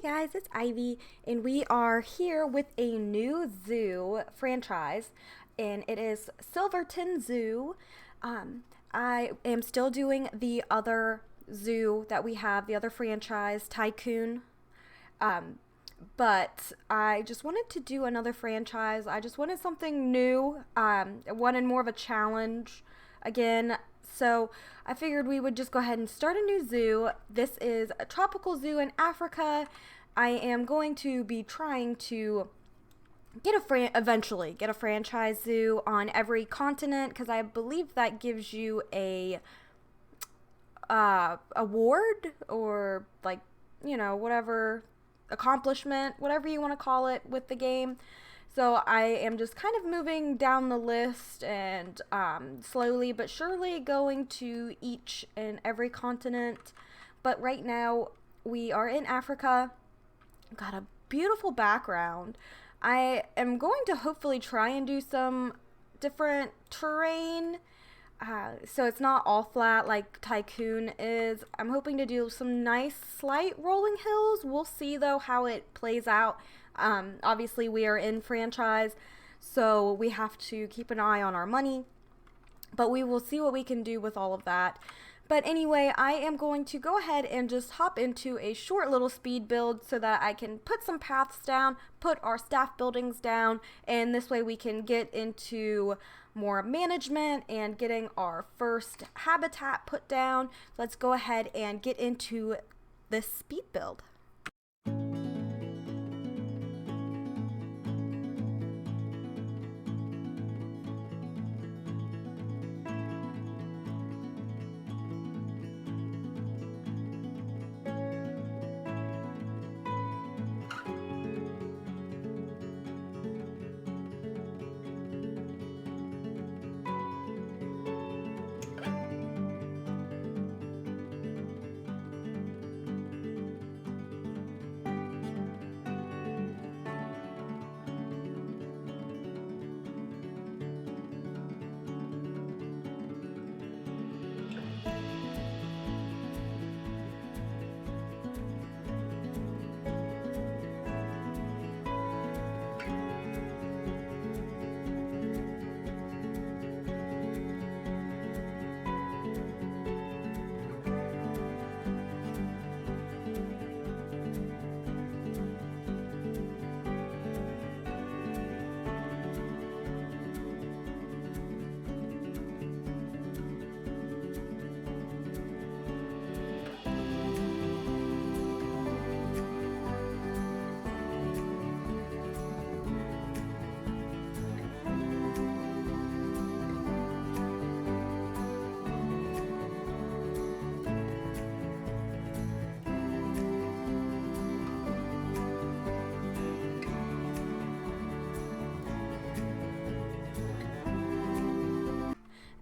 Guys, it's Ivy, and we are here with a new zoo franchise, and it is Silverton Zoo. I am still doing the other zoo that we have, the other franchise, Tycoon. Um, but I just wanted to do another franchise. I just wanted something new. I wanted more of a challenge again. So I figured we would just go ahead and start a new zoo. This is a tropical zoo in Africa. I am going to be trying to eventually get a franchise zoo on every continent because I believe that gives you a award or like whatever accomplishment, whatever you want to call it with the game. So I am just kind of moving down the list and slowly but surely going to each and every continent. But right now we are in Africa. Got a beautiful background. I am going to hopefully try and do some different terrain. So it's not all flat like Tycoon is. I'm hoping to do some nice slight rolling hills. We'll see though how it plays out. Obviously we are in franchise, so we have to keep an eye on our money, but we will see what we can do with all of that. But anyway, I am going to go ahead and just hop into a short little speed build so that I can put some paths down, put our staff buildings down, and this way we can get into more management and getting our first habitat put down. Let's go ahead and get into this speed build.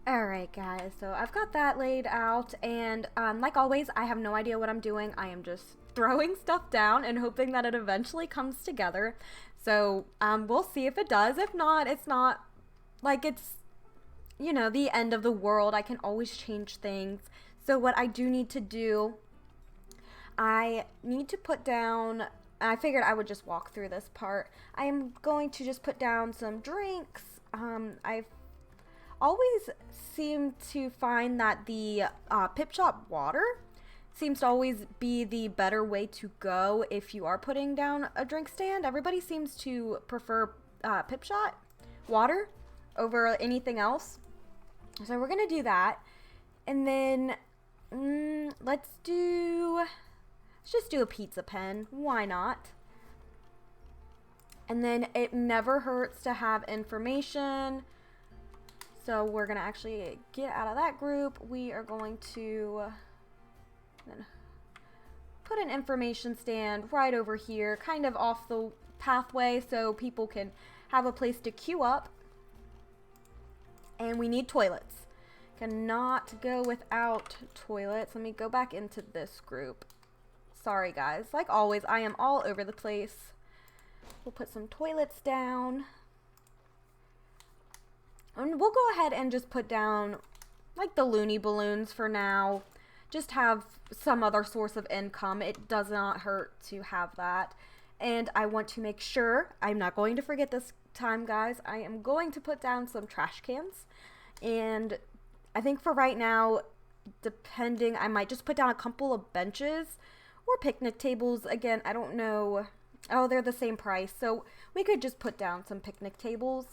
Alright guys, so I've got that laid out, and like always, I have no idea what I'm doing. I am just throwing stuff down and hoping that it eventually comes together. So we'll see if it does. If not, it's not like it's, the end of the world. I can always change things. So what I do need to do, I need to put down, I figured I would just walk through this part. I am going to just put down some drinks. I've always seem to find that the Pip Shop water seems to always be the better way to go if you are putting down a drink stand. Everybody seems to prefer Pip Shot water over anything else. So we're gonna do that. And then let's just do a pizza pen. Why not? And then it never hurts to have information. So we're going to actually get out of that group. We are going to put an information stand right over here, kind of off the pathway so people can have a place to queue up. And we need toilets. Cannot go without toilets. Let me go back into this group. Sorry guys, like always, I am all over the place. We'll put some toilets down. And we'll go ahead and just put down like the loony balloons for now, just have some other source of income. It does not hurt to have that. And I want to make sure, I'm not going to forget this time, guys, I am going to put down some trash cans. And I think for right now, depending, I might just put down a couple of benches or picnic tables. Again, I don't know. Oh, they're the same price, so we could just put down some picnic tables.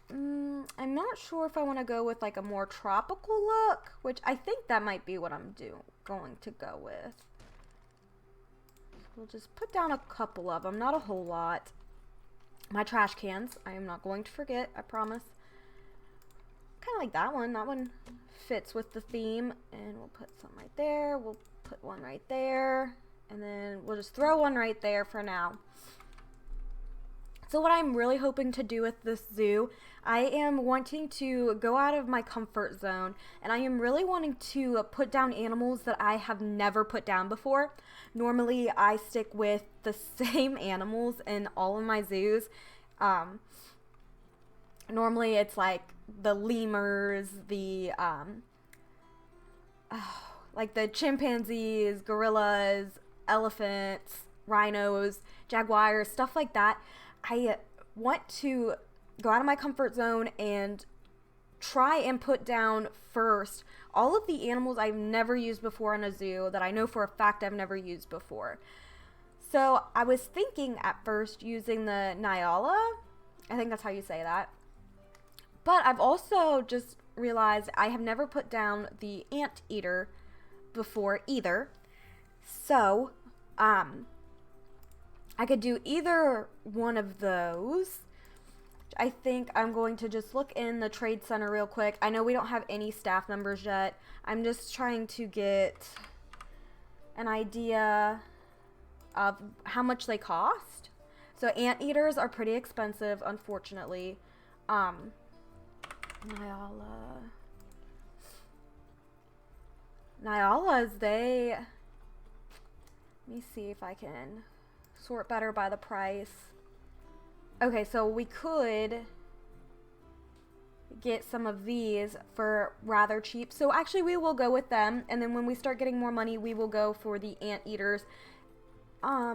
I'm not sure if I want to go with like a more tropical look, which I think that might be what I'm going to go with. We'll just put down a couple of them, not a whole lot. My trash cans, I am not going to forget, I promise. Kind of like that one. That one fits with the theme. And we'll put some right there. We'll put one right there. And then we'll just throw one right there for now. So what I'm really hoping to do with this zoo, I am wanting to go out of my comfort zone, and I am really wanting to put down animals that I have never put down before. Normally I stick with the same animals in all of my zoos. Normally it's like the lemurs, the like the chimpanzees, gorillas, elephants, rhinos, jaguars, stuff like that. I want to go out of my comfort zone and try and put down first all of the animals I've never used before in a zoo that I know for a fact I've never used before. So I was thinking at first using the Nyala. I think that's how you say that. But I've also just realized I have never put down the anteater before either. So, I could do either one of those. I think I'm going to just look in the trade center real quick. I know we don't have any staff members yet. I'm just trying to get an idea of how much they cost. So anteaters are pretty expensive, unfortunately. Nyalas, let me see if I can sort better by the price. Okay, so we could get some of these for rather cheap. So actually we will go with them, and then when we start getting more money, we will go for the anteaters. I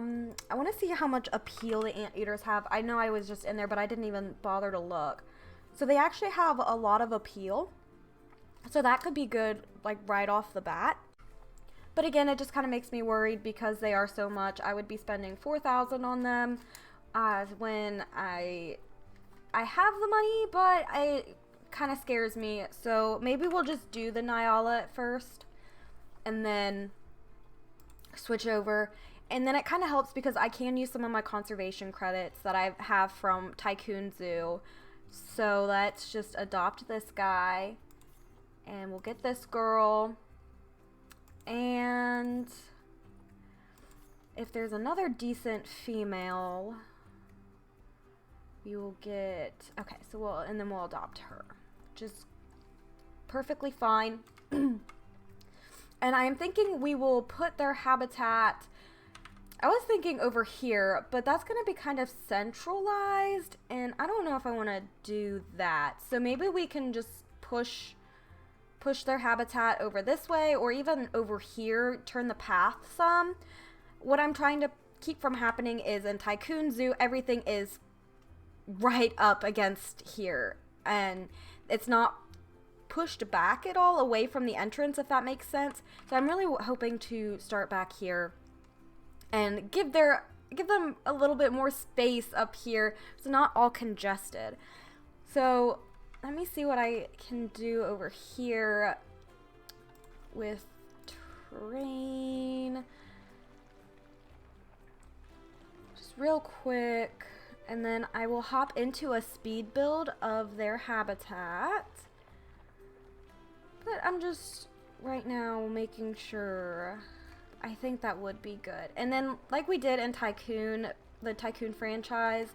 want to see how much appeal the anteaters have. I know I was just in there, but I didn't even bother to look. So they actually have a lot of appeal. So that could be good, like right off the bat. But again, it just kind of makes me worried because they are so much. I would be spending $4,000 on them when I have the money, but it kind of scares me. So maybe we'll just do the Nyala at first and then switch over. And then it kind of helps because I can use some of my conservation credits that I have from Tycoon Zoo. So let's just adopt this guy. And we'll get this girl. And if there's another decent female, we will get... Okay, so we'll adopt her. Which is perfectly fine. And I am thinking we will put their habitat... I was thinking over here, but that's going to be kind of centralized, and I don't know if I want to do that. So maybe we can just push their habitat over this way, or even over here, turn the path some. What I'm trying to keep from happening is in Tycoon Zoo, everything is right up against here, and it's not pushed back at all away from the entrance, if that makes sense. So I'm really hoping to start back here and give them a little bit more space up here so not all congested. So let me see what I can do over here with terrain. Just real quick, and then I will hop into a speed build of their habitat. But I'm just right now making sure. I think that would be good. And then, like we did in Tycoon, the Tycoon franchise,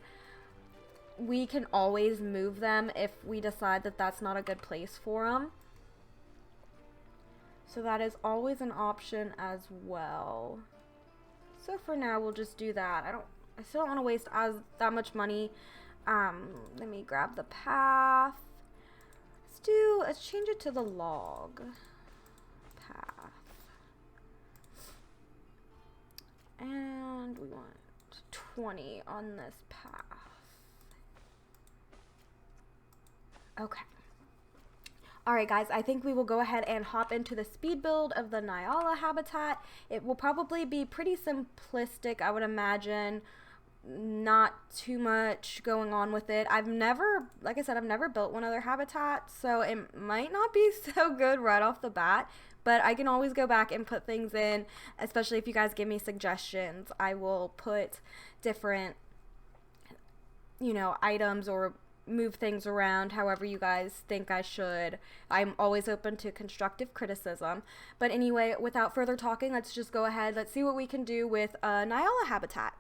we can always move them if we decide that that's not a good place for them. So that is always an option as well. So for now, we'll just do that. I still don't want to waste that much money. Let me grab the path. Let's change it to the log. And we want 20 on this path. Okay. Alright guys, I think we will go ahead and hop into the speed build of the Nyala habitat. It will probably be pretty simplistic, I would imagine. Not too much going on with it. I've never, like I said, I've never built one of their habitats, so it might not be so good right off the bat, but I can always go back and put things in, especially if you guys give me suggestions. I will put different, you know, items or move things around however you guys think I should. I'm always open to constructive criticism. But anyway, without further talking, let's just go ahead. Let's see what we can do with a Nyala habitat.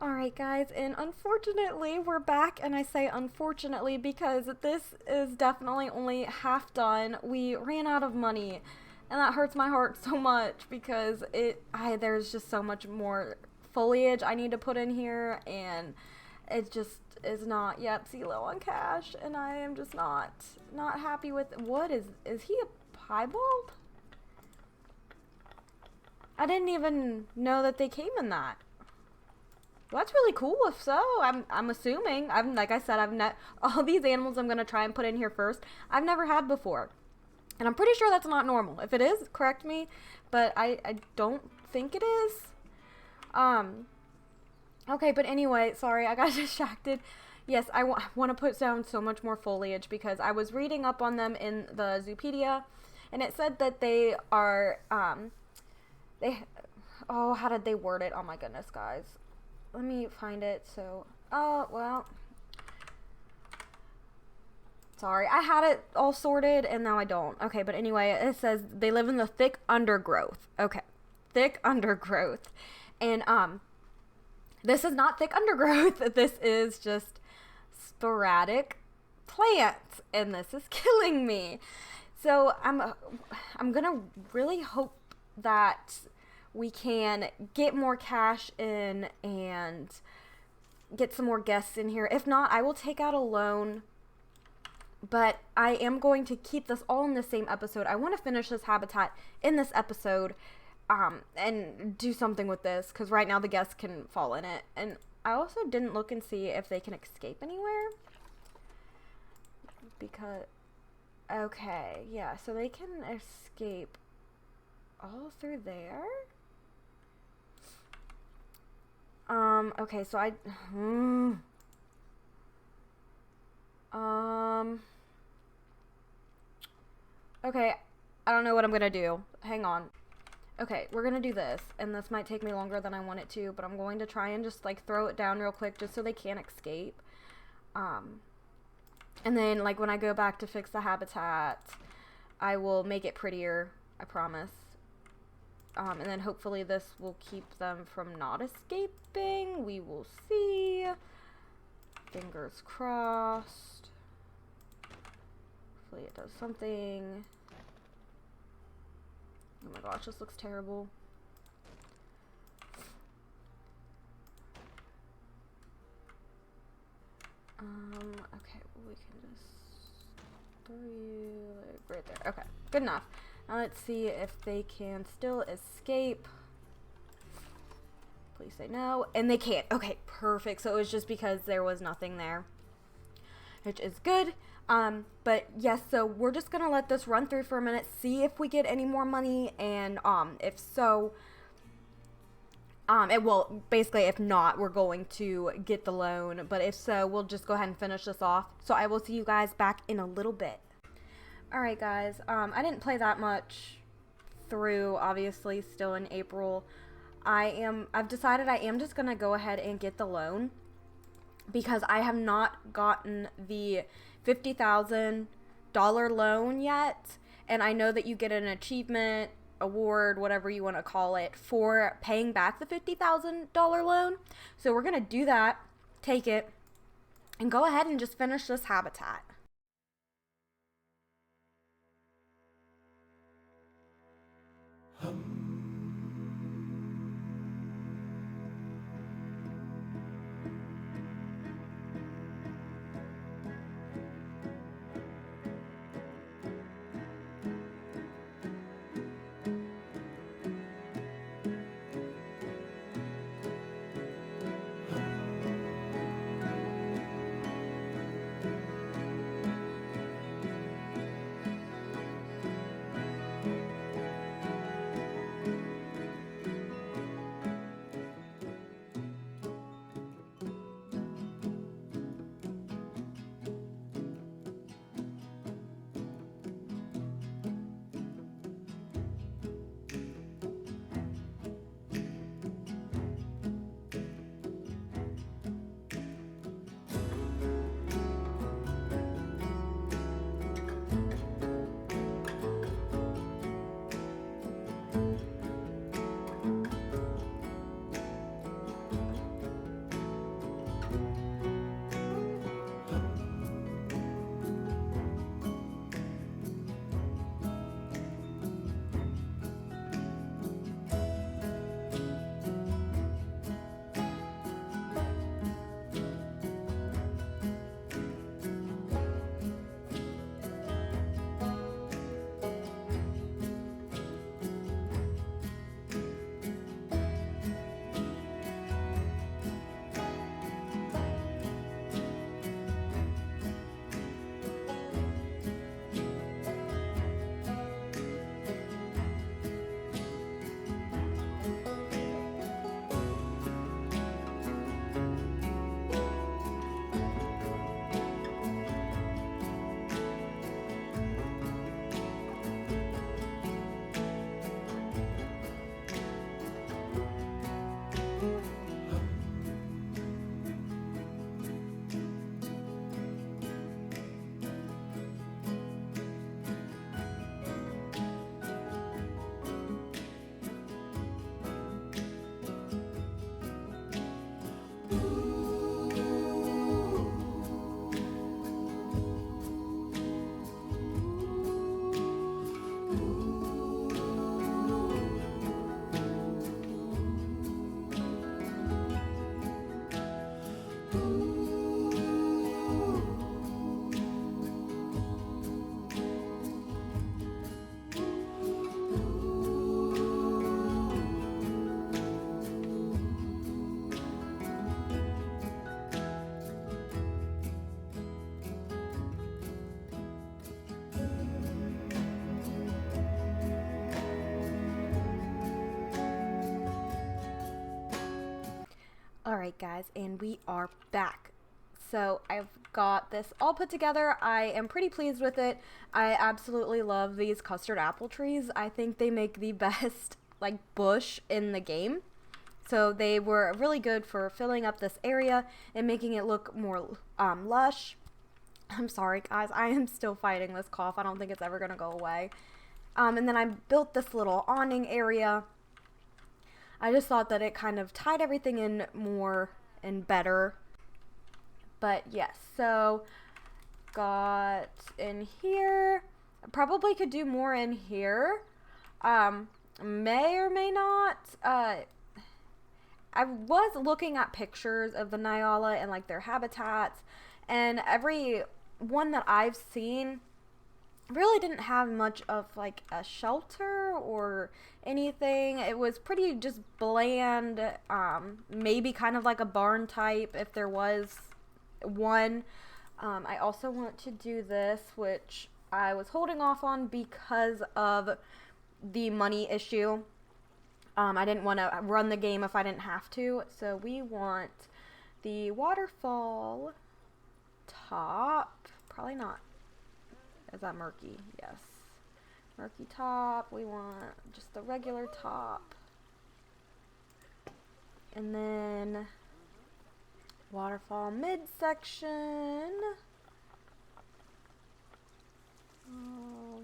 Alright guys, and unfortunately we're back, and I say unfortunately because this is definitely only half done. We ran out of money, and that hurts my heart so much because there's just so much more foliage I need to put in here, and it just is not yet low on cash, and I am just not happy with. What is he a piebald? I didn't even know that they came in that. Well, that's really cool. If so, I'm assuming. Like I said, all these animals I'm gonna try and put in here first. I've never had before, and I'm pretty sure that's not normal. If it is, correct me, but I don't think it is. Okay, but anyway, sorry, I got distracted. Yes, I want to put down so much more foliage because I was reading up on them in the Zoopedia, and it said that they are oh, how did they word it? Oh my goodness, guys. Let me find it. So, oh, well, sorry. I had it all sorted and now I don't. Okay, but anyway, it says they live in the thick undergrowth. Okay. Thick undergrowth. And, this is not thick undergrowth. This is just sporadic plants, and this is killing me. So, I'm gonna really hope that we can get more cash in and get some more guests in here. If not, I will take out a loan, but I am going to keep this all in the same episode. I want to finish this habitat in this episode, and do something with this, because right now the guests can fall in it. And I also didn't look and see if they can escape anywhere, because, okay, yeah, so they can escape all through there. Okay, so okay, I don't know what I'm gonna do. Hang on. Okay, we're gonna do this, and this might take me longer than I want it to, but I'm going to try and just, like, throw it down real quick just so they can't escape. And then, like, when I go back to fix the habitat, I will make it prettier, I promise. And then hopefully this will keep them from not escaping. We will see. Fingers crossed. Hopefully it does something. Oh my gosh, this looks terrible. Okay, we can just throw you like right there. Okay, good enough. Now let's see if they can still escape. Please say no. And they can't. Okay, perfect. So it was just because there was nothing there, which is good. But yes, so we're just gonna let this run through for a minute, see if we get any more money, and if so, well, basically, if not, we're going to get the loan, but if so, we'll just go ahead and finish this off. So I will see you guys back in a little bit. Alright guys, I didn't play that much through, obviously, still in April. I've decided I am just gonna go ahead and get the loan, because I have not gotten the $50,000 loan yet, and I know that you get an achievement, award, whatever you want to call it, for paying back the $50,000 loan. So we're gonna do that, take it, and go ahead and just finish this habitat. Alright guys, and we are back. So I've got this all put together. I am pretty pleased with it. I absolutely love these custard apple trees. I think they make the best like bush in the game. So they were really good for filling up this area and making it look more lush. I'm sorry guys, I am still fighting this cough. I don't think it's ever gonna go away. And then I built this little awning area. I just thought that it kind of tied everything in more and better. But yes, so got in here. I probably could do more in here. May or may not. I was looking at pictures of the Nyala and like their habitats, and every one that I've seen really didn't have much of like a shelter or anything. It was pretty just bland, maybe kind of like a barn type if there was one. I also want to do this, which I was holding off on because of the money issue. I didn't want to run the game if I didn't have to, so we want the waterfall top. Probably not. Is that murky? Yes. Murky top. We want just the regular top. And then waterfall midsection. Oh,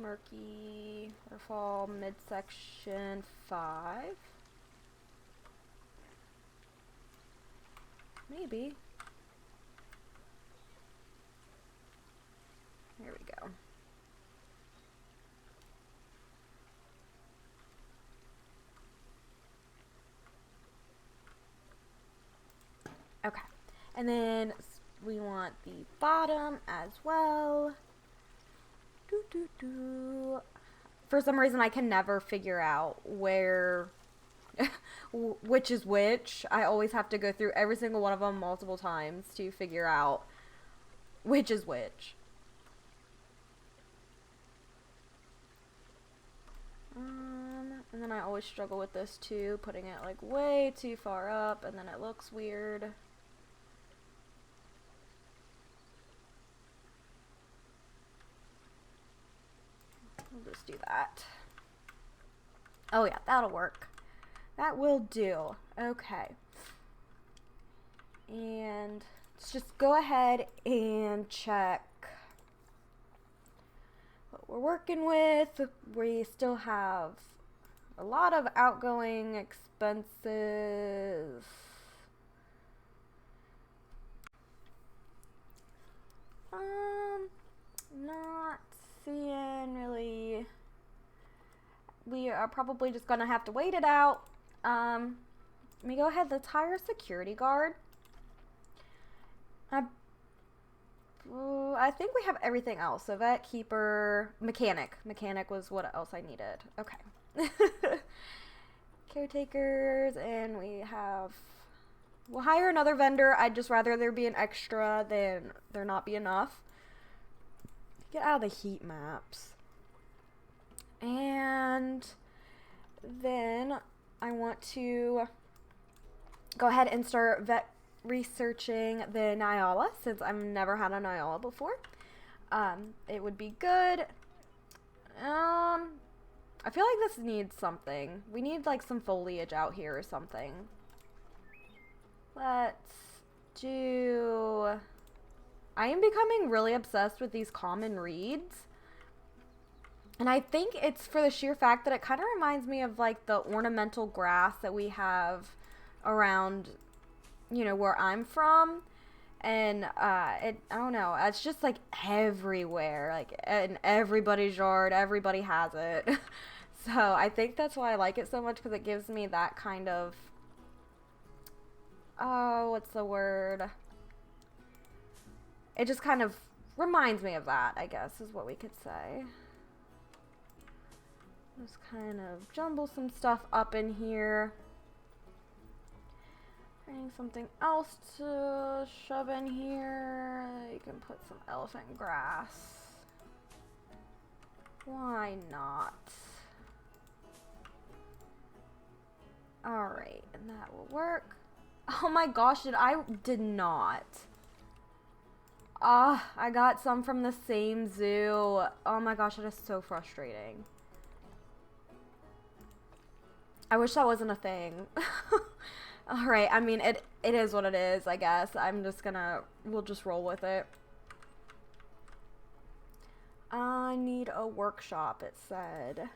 murky. Waterfall midsection 5. Maybe. There we go. Okay. And then we want the bottom as well. For some reason I can never figure out where which is which. I always have to go through every single one of them multiple times to figure out which is which. And then I always struggle with this too, putting it like way too far up and then it looks weird. We'll just do that. Oh yeah, that'll work. That will do. Okay. And let's just go ahead and check what we're working with. We still have a lot of outgoing expenses. Not seeing really. We are probably just gonna have to wait it out. Let me go ahead. Let's hire a security guard. I think we have everything else. So vet, keeper, mechanic. Mechanic was what else I needed. Okay. Caretakers, and we'll hire another vendor. I'd just rather there be an extra than there not be enough. Get out of the heat maps. And then I want to go ahead and start vet researching the Nyala, since I've never had a Nyala before. It would be good. I feel like this needs something. We need like some foliage out here or something. Let's do... I am becoming really obsessed with these common reeds. And I think it's for the sheer fact that it kind of reminds me of like the ornamental grass that we have around, you know, where I'm from. And I don't know, it's just like everywhere, like in everybody's yard, everybody has it. So I think that's why I like it so much, because it gives me that kind of, oh, what's the word? It just kind of reminds me of that, I guess, is what we could say. Just kind of jumble some stuff up in here. Finding something else to shove in here. You can put some elephant grass. Why not? Alright, and that will work. Oh my gosh, did not. I got some from the same zoo. Oh my gosh, that is so frustrating. I wish that wasn't a thing. Alright, I mean, it is what it is, I guess. We'll just roll with it. I need a workshop, it said.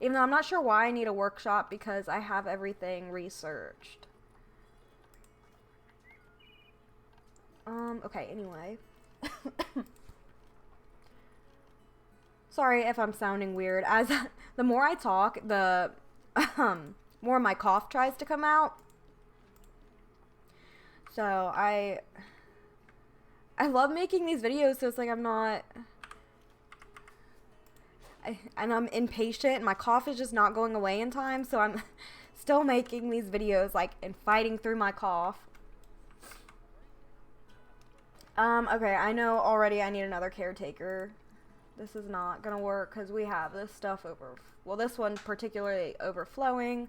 Even though I'm not sure why I need a workshop because I have everything researched. Okay, anyway. Sorry if I'm sounding weird. As the more I talk, the more my cough tries to come out. So I love making these videos, so it's like I'm not... and I'm impatient, and my cough is just not going away in time, so I'm still making these videos, like, and fighting through my cough. Okay, I know already I need another caretaker. This is not gonna work, because we have this stuff well, this one particularly overflowing.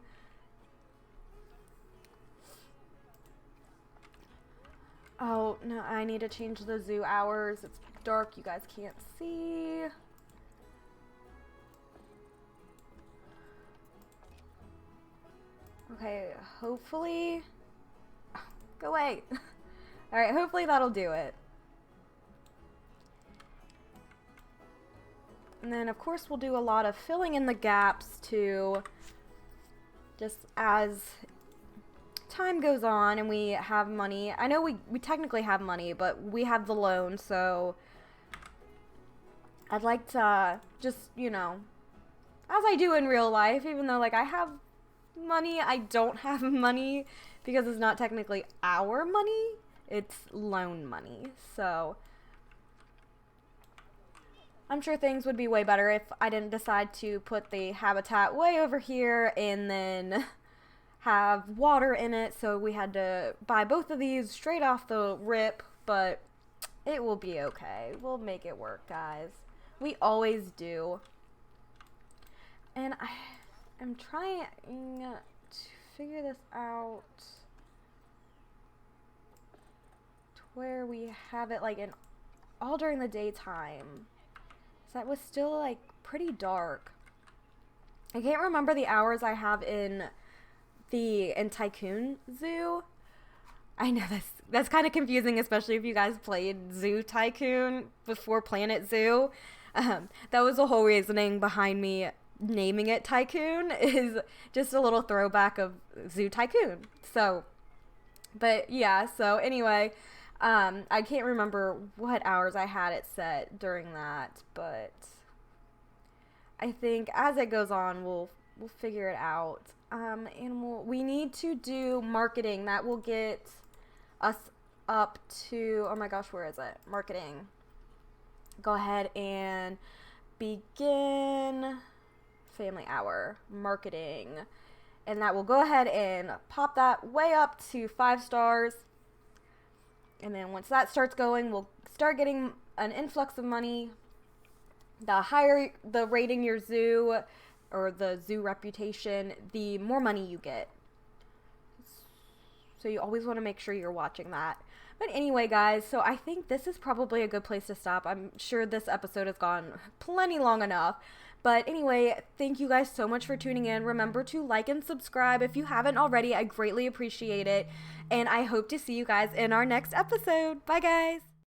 Oh, no, I need to change the zoo hours. It's dark, you guys can't see. Okay, hopefully... Go away. Alright, hopefully that'll do it. And then, of course, we'll do a lot of filling in the gaps, too. Just as time goes on and we have money. I know we technically have money, but we have the loan, so... I'd like to just, you know, as I do in real life, even though, like, I have money, I don't have money because it's not technically our money, it's loan money. So I'm sure things would be way better if I didn't decide to put the habitat way over here and then have water in it, so we had to buy both of these straight off the rip, but it will be okay. We'll make it work, guys. We always do. And I'm trying to figure this out to where we have it like all during the daytime. So that was still like pretty dark. I can't remember the hours I have in Tycoon Zoo. I know that's kind of confusing, especially if you guys played Zoo Tycoon before Planet Zoo. That was the whole reasoning behind me naming it Tycoon, is just a little throwback of Zoo Tycoon. So, but yeah, so anyway, I can't remember what hours I had it set during that, but I think as it goes on, we'll figure it out. And we need to do marketing. That will get us up to, oh my gosh, where is it? Marketing. Go ahead and begin family hour marketing, and that will go ahead and pop that way up to 5 stars. And then once that starts going, we'll start getting an influx of money. The higher the rating your zoo or the zoo reputation, the more money you get. So you always want to make sure you're watching that. But anyway, guys, so I think this is probably a good place to stop. I'm sure this episode has gone plenty long enough. But anyway, thank you guys so much for tuning in. Remember to like and subscribe if you haven't already. I greatly appreciate it. And I hope to see you guys in our next episode. Bye, guys.